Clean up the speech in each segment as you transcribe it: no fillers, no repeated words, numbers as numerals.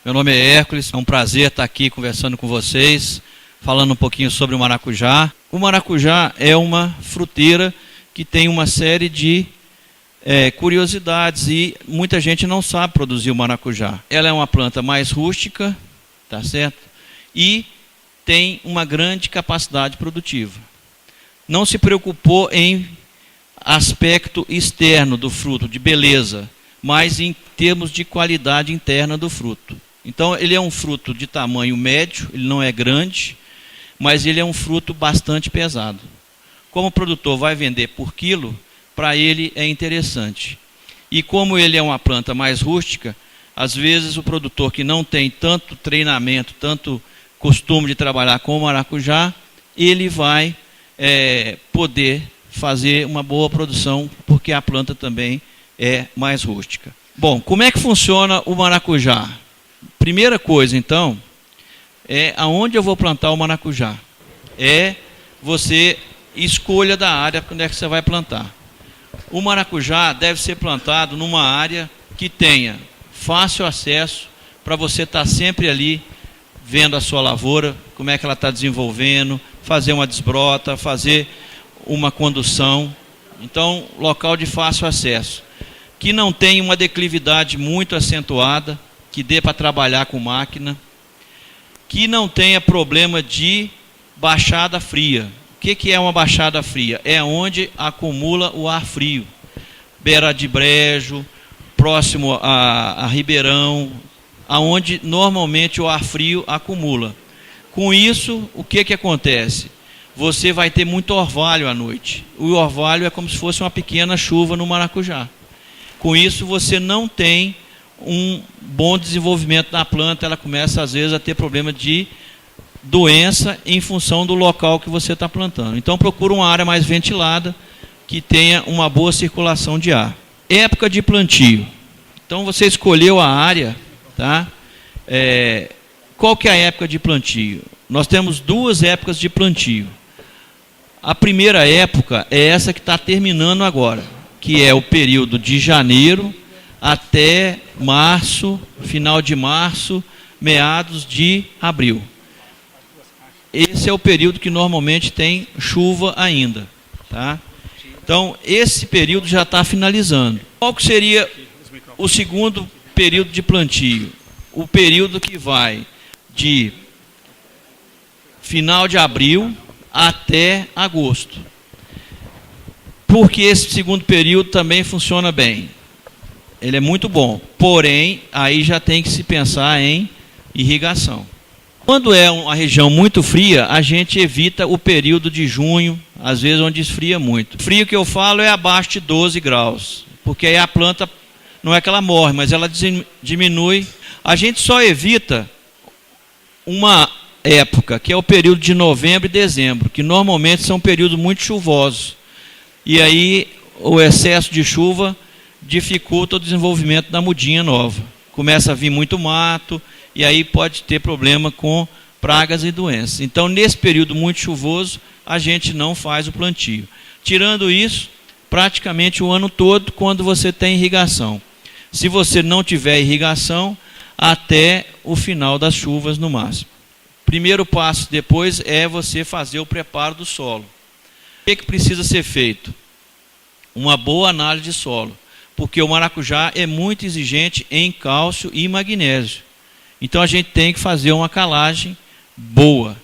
Meu nome é Hércules, é um prazer estar aqui conversando com vocês, falando um pouquinho sobre o maracujá. O maracujá é uma fruteira que tem uma série de curiosidades e muita gente não sabe produzir o maracujá. Ela é uma planta mais rústica, tá certo? E tem uma grande capacidade produtiva. Não se preocupou em aspecto externo do fruto, de beleza, mas em termos de qualidade interna do fruto. Então ele é um fruto de tamanho médio, ele não é grande, mas ele é um fruto bastante pesado. Como o produtor vai vender por quilo, para ele é interessante. E como ele é uma planta mais rústica, às vezes o produtor que não tem tanto treinamento, tanto costume de trabalhar com o maracujá, ele vai poder fazer uma boa produção, porque a planta também é mais rústica. Bom, como é que funciona o maracujá? Primeira coisa, então, é aonde eu vou plantar o maracujá. Você escolha da área onde é que você vai plantar. O maracujá deve ser plantado numa área que tenha fácil acesso para você estar sempre ali vendo a sua lavoura, como é que ela está desenvolvendo, fazer uma desbrota, fazer uma condução. Então, local de fácil acesso. Que não tenha uma declividade muito acentuada, que dê para trabalhar com máquina, que não tenha problema de baixada fria. O que é uma baixada fria? É onde acumula o ar frio. Beira de brejo, próximo a ribeirão, aonde normalmente o ar frio acumula. Com isso, o que acontece? Você vai ter muito orvalho à noite. O orvalho é como se fosse uma pequena chuva no maracujá. Com isso, você não tem um bom desenvolvimento da planta, ela começa às vezes a ter problema de doença em função do local que você está plantando. Então procura uma área mais ventilada, que tenha uma boa circulação de ar. Época de plantio. Então você escolheu a área, tá? Qual que é a época de plantio? Nós temos duas épocas de plantio. A primeira época é essa que está terminando agora, que é o período de janeiro até março, final de março, meados de abril. Esse é o período que normalmente tem chuva ainda, tá? Então, esse período já está finalizando. Qual que seria o segundo período de plantio? O período que vai de final de abril até agosto. Porque esse segundo período também funciona bem. Ele é muito bom, porém, aí já tem que se pensar em irrigação. Quando é uma região muito fria, a gente evita o período de junho, às vezes onde esfria muito. O frio que eu falo é abaixo de 12 graus, porque aí a planta, não é que ela morre, mas ela diminui. A gente só evita uma época, que é o período de novembro e dezembro, que normalmente são períodos muito chuvosos. E aí o excesso de chuva dificulta o desenvolvimento da mudinha nova. Começa a vir muito mato e aí pode ter problema com pragas e doenças. Então, nesse período muito chuvoso, a gente não faz o plantio. Tirando isso, praticamente o ano todo, quando você tem irrigação. Se você não tiver irrigação, até o final das chuvas no máximo. Primeiro passo depois é você fazer o preparo do solo. O que precisa ser feito? Uma boa análise de solo. Porque o maracujá é muito exigente em cálcio e magnésio. Então a gente tem que fazer uma calagem boa.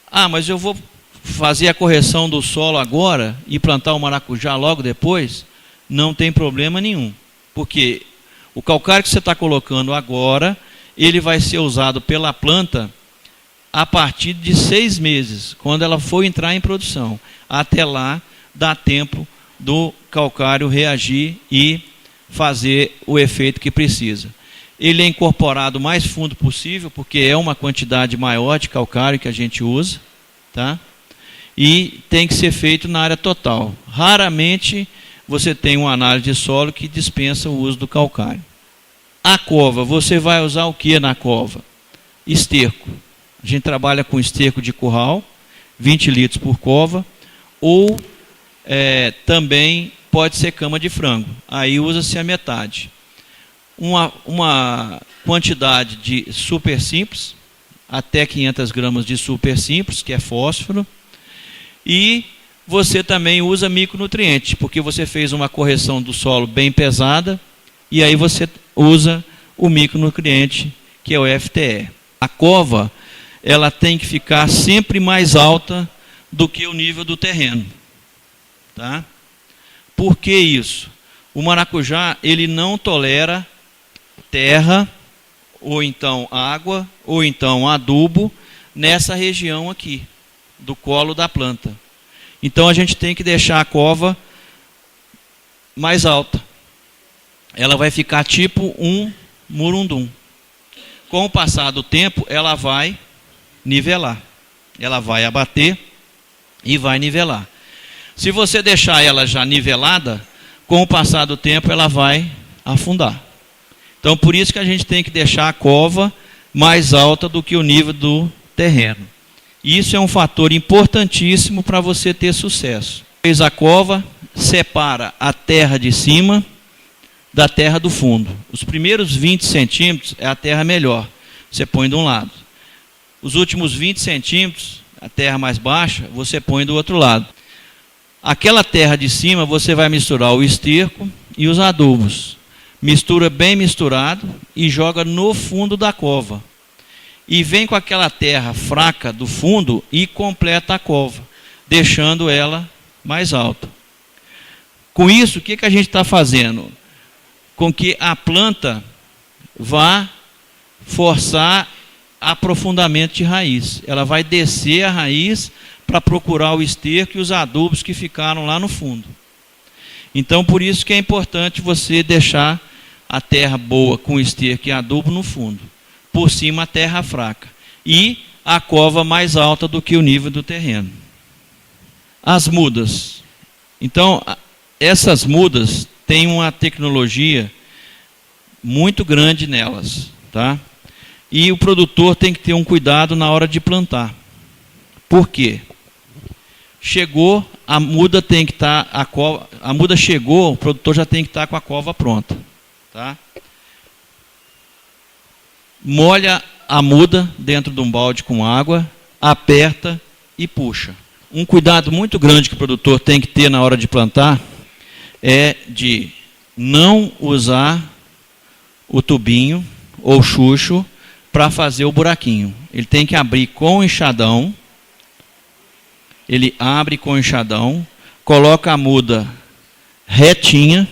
Ah, mas eu vou fazer a correção do solo agora e plantar o maracujá logo depois? Não tem problema nenhum. Porque o calcário que você está colocando agora, ele vai ser usado pela planta a partir de 6 meses, quando ela for entrar em produção. Até lá, dá tempo do calcário reagir e fazer o efeito que precisa. Ele é incorporado o mais fundo possível, porque é uma quantidade maior de calcário que a gente usa, tá? E tem que ser feito na área total. Raramente você tem uma análise de solo que dispensa o uso do calcário. A cova, você vai usar o que na cova? Esterco. A gente trabalha com esterco de curral, 20 litros por cova, ou também pode ser cama de frango. Aí usa-se a metade. uma quantidade de super simples, até 500 gramas de super simples, que é fósforo, e você também usa micronutrientes, porque você fez uma correção do solo bem pesada, e aí você usa o micronutriente, que é o FTE. A cova, ela tem que ficar sempre mais alta do que o nível do terreno. Tá? Por que isso? O maracujá, ele não tolera terra, ou então água, ou então adubo, nessa região aqui, do colo da planta. Então a gente tem que deixar a cova mais alta. Ela vai ficar tipo um murundum. Com o passar do tempo, ela vai nivelar. Ela vai abater e vai nivelar. Se você deixar ela já nivelada, com o passar do tempo ela vai afundar. Então por isso que a gente tem que deixar a cova mais alta do que o nível do terreno. Isso é um fator importantíssimo para você ter sucesso. Fez a cova, separa a terra de cima da terra do fundo. Os primeiros 20 centímetros é a terra melhor. Você põe de um lado. Os últimos 20 centímetros, a terra mais baixa, você põe do outro lado. Aquela terra de cima, você vai misturar o esterco e os adubos. Mistura bem misturado e joga no fundo da cova. E vem com aquela terra fraca do fundo e completa a cova, deixando ela mais alta. Com isso, o que a gente está fazendo? Com que a planta vá forçar aprofundamento de raiz. Ela vai descer a raiz para procurar o esterco e os adubos que ficaram lá no fundo. Então, por isso que é importante você deixar a terra boa com esterco e adubo no fundo. Por cima a terra fraca. E a cova mais alta do que o nível do terreno. As mudas. Então, essas mudas têm uma tecnologia muito grande nelas. Tá? E o produtor tem que ter um cuidado na hora de plantar. Por quê? Chegou, a muda tem que estar, a muda chegou, o produtor já tem que estar com a cova pronta. Tá? Molha a muda dentro de um balde com água, aperta e puxa. Um cuidado muito grande que o produtor tem que ter na hora de plantar é de não usar o tubinho ou chucho para fazer o buraquinho. Ele tem que abrir com o enxadão. Ele abre com o enxadão, coloca a muda retinha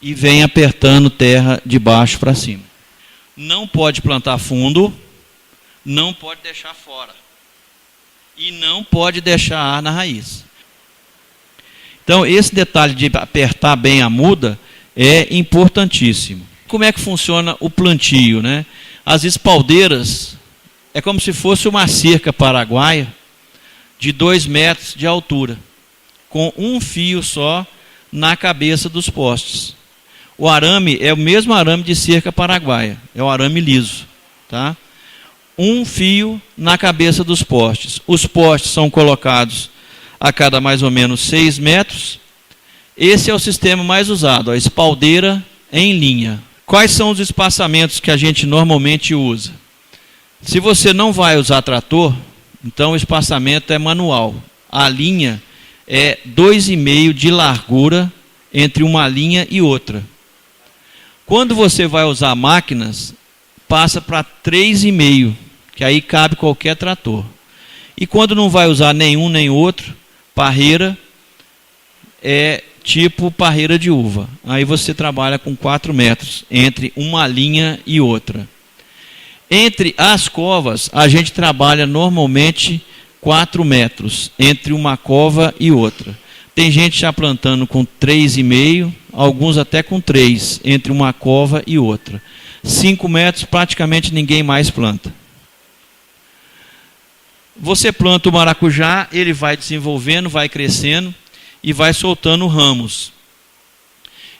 e vem apertando terra de baixo para cima. Não pode plantar fundo, não pode deixar fora. E não pode deixar ar na raiz. Então, esse detalhe de apertar bem a muda é importantíssimo. Como é que funciona o plantio, né? As espaldeiras é como se fosse uma cerca paraguaia de 2 metros de altura, com um fio só na cabeça dos postes. O arame é o mesmo arame de cerca paraguaia, é o arame liso. Tá? Um fio na cabeça dos postes. Os postes são colocados a cada mais ou menos 6 metros. Esse é o sistema mais usado, a espaldeira em linha. Quais são os espaçamentos que a gente normalmente usa? Se você não vai usar trator, então o espaçamento é manual. A linha é 2,5 de largura entre uma linha e outra. Quando você vai usar máquinas, passa para 3,5, que aí cabe qualquer trator. E quando não vai usar nenhum nem outro, parreira é tipo parreira de uva. Aí você trabalha com 4 metros entre uma linha e outra. Entre as covas, a gente trabalha normalmente 4 metros entre uma cova e outra. Tem gente já plantando com 3,5, alguns até com 3, entre uma cova e outra. 5 metros praticamente ninguém mais planta. Você planta o maracujá, ele vai desenvolvendo, vai crescendo e vai soltando ramos.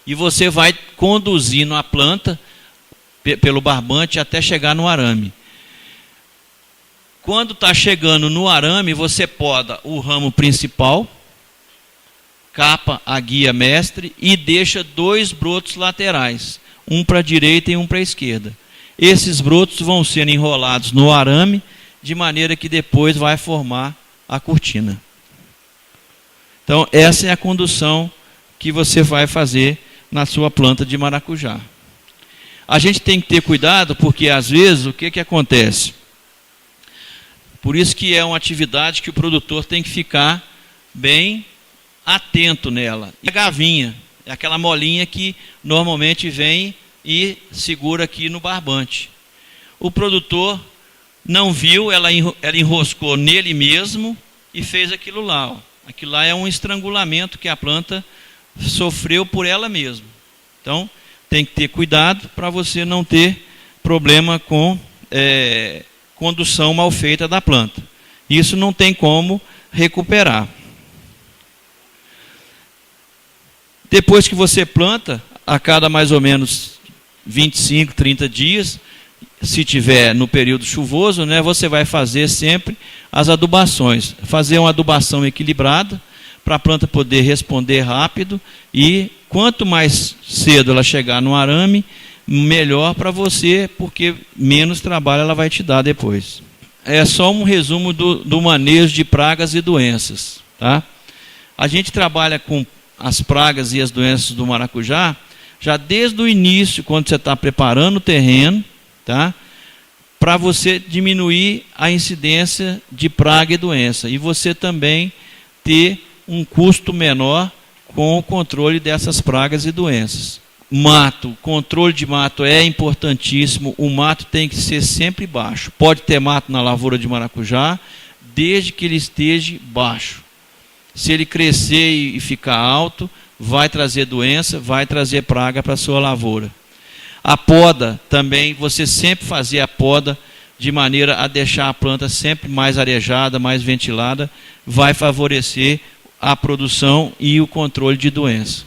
E você vai conduzindo a planta pelo barbante até chegar no arame. Quando está chegando no arame, você poda o ramo principal, capa a guia mestre e deixa 2 brotos laterais. um para a direita e um para a esquerda. Esses brotos vão ser enrolados no arame, de maneira que depois vai formar a cortina. Então, essa é a condução que você vai fazer na sua planta de maracujá. A gente tem que ter cuidado, porque às vezes o que acontece? Por isso que é uma atividade que o produtor tem que ficar bem atento nela. E a gavinha, é aquela molinha que normalmente vem e segura aqui no barbante. O produtor não viu, ela enroscou nele mesmo e fez aquilo lá. Ó. Aquilo lá é um estrangulamento que a planta sofreu por ela mesma. Então, tem que ter cuidado para você não ter problema com condução mal feita da planta. Isso não tem como recuperar. Depois que você planta, a cada mais ou menos 25, 30 dias, se tiver no período chuvoso, né, você vai fazer sempre as adubações. Fazer uma adubação equilibrada, para a planta poder responder rápido, e quanto mais cedo ela chegar no arame, melhor para você, porque menos trabalho ela vai te dar depois. É só um resumo do manejo de pragas e doenças. Tá? A gente trabalha com as pragas e as doenças do maracujá, já desde o início, quando você está preparando o terreno, tá? Para você diminuir a incidência de praga e doença, e você também ter um custo menor com o controle dessas pragas e doenças. Mato, controle de mato é importantíssimo, o mato tem que ser sempre baixo. Pode ter mato na lavoura de maracujá, desde que ele esteja baixo. Se ele crescer e ficar alto, vai trazer doença, vai trazer praga para a sua lavoura. A poda também, você sempre fazer a poda de maneira a deixar a planta sempre mais arejada, mais ventilada, vai favorecer a produção e o controle de doença.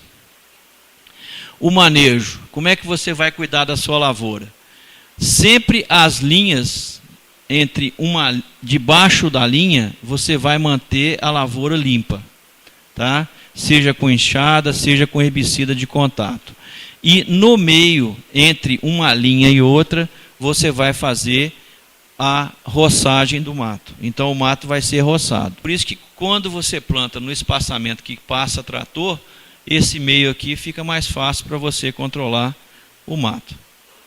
O manejo, como é que você vai cuidar da sua lavoura? Sempre as linhas debaixo da linha, você vai manter a lavoura limpa, tá? Seja com enxada, seja com herbicida de contato. E no meio, entre uma linha e outra, você vai fazer a roçagem do mato. Então o mato vai ser roçado. Por isso que quando você planta no espaçamento que passa trator, esse meio aqui fica mais fácil para você controlar o mato.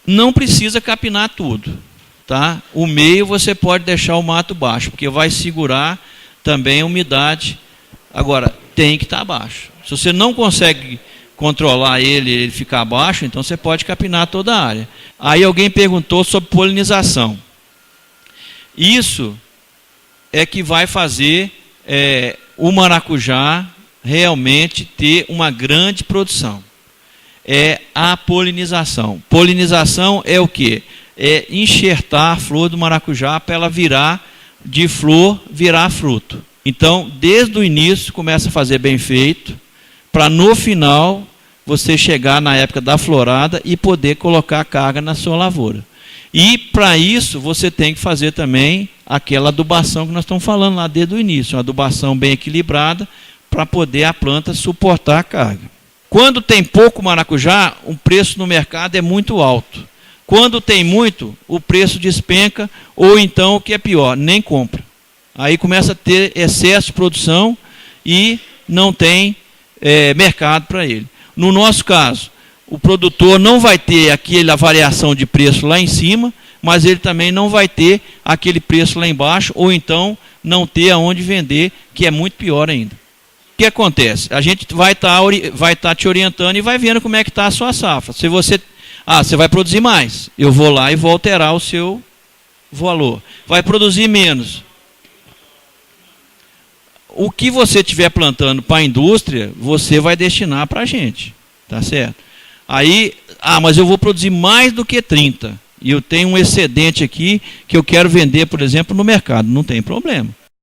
Não precisa capinar tudo, tá? O meio você pode deixar o mato baixo, porque vai segurar também a umidade. Agora, tem que estar baixo. Se você não consegue controlar ele ficar baixo, então você pode capinar toda a área. Aí alguém perguntou sobre polinização. Isso é que vai fazer o maracujá realmente ter uma grande produção. É a polinização. Polinização é o quê? É enxertar a flor do maracujá para ela virar de flor, virar fruto. Então, desde o início, começa a fazer bem feito, para no final você chegar na época da florada e poder colocar carga na sua lavoura. E para isso você tem que fazer também aquela adubação que nós estamos falando lá desde o início, uma adubação bem equilibrada para poder a planta suportar a carga. Quando tem pouco maracujá, o preço no mercado é muito alto. Quando tem muito, o preço despenca, ou então, o que é pior, nem compra. Aí começa a ter excesso de produção e não tem mercado para ele. No nosso caso, o produtor não vai ter aquela variação de preço lá em cima, mas ele também não vai ter aquele preço lá embaixo, ou então não ter aonde vender, que é muito pior ainda. O que acontece? A gente vai estar te orientando e vai vendo como é que está a sua safra. Se você vai produzir mais, eu vou lá e vou alterar o seu valor. Vai produzir menos. O que você estiver plantando para a indústria, você vai destinar para a gente. Tá certo? Aí, mas eu vou produzir mais do que 30. E eu tenho um excedente aqui que eu quero vender, por exemplo, no mercado. Não tem problema.